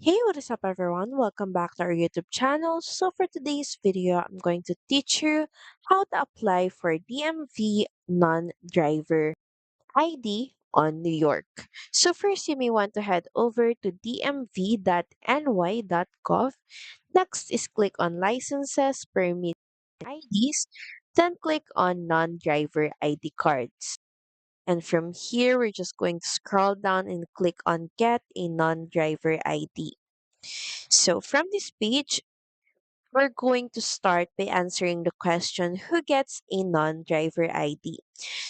Hey, what is up everyone? Welcome back to our YouTube channel. So for today's video, I'm going to teach you how to apply for DMV Non-Driver ID on New York. So first, you may want to head over to dmv.ny.gov. Next is click on Licenses, Permits, IDs. Then click on Non-Driver ID Cards. And from here, we're just going to scroll down and click on Get a Non-Driver ID. So from this page, we're going to start by answering the question, who gets a non-driver ID?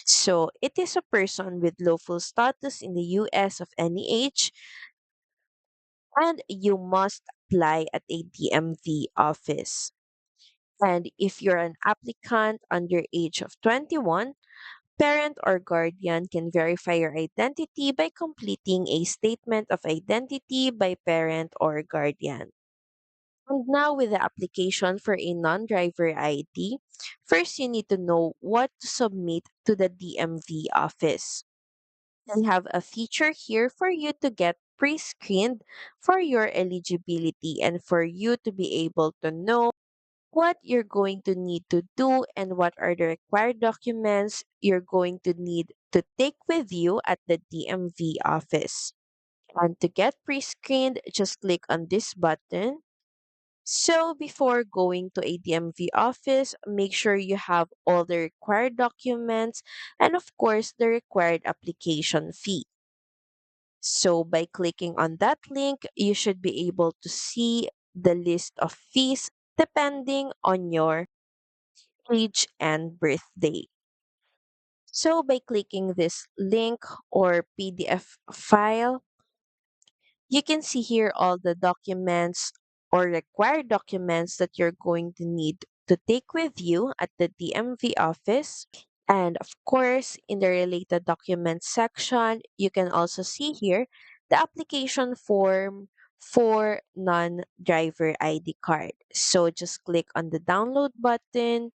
So it is a person with lawful status in the US of any age, and you must apply at a DMV office. And if you're an applicant under age of 21, parent or guardian can verify your identity by completing a statement of identity by parent or guardian. And now with the application for a non-driver ID, first you need to know what to submit to the DMV office. They have a feature here for you to get pre-screened for your eligibility and for you to be able to know what you're going to need to do and what are the required documents you're going to need to take with you at the DMV office. And to get pre-screened, just click on this button. So before going to a DMV office, make sure you have all the required documents and of course the required application fee. So by clicking on that link, you should be able to see the list of fees depending on your age and birthday. So by clicking this link or PDF file, you can see here all the documents or required documents that you're going to need to take with you at the DMV office. And of course, in the related documents section, you can also see here the application form for non-driver ID card. So just click on the download button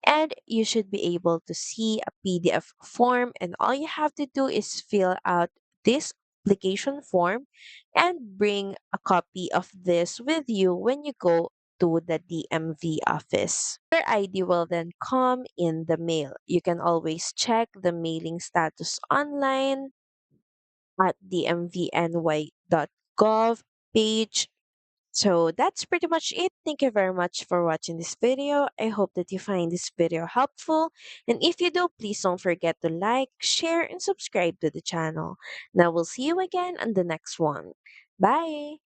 and you should be able to see a PDF form, and all you have to do is fill out this application form and bring a copy of this with you when you go to the DMV office. Your ID will then come in the mail. You can always check the mailing status online at dmvny.gov page. So that's pretty much it. Thank you very much for watching this video. I hope that you find this video helpful. And if you do, please don't forget to like, share, and subscribe to the channel. Now we'll see you again on the next one. Bye!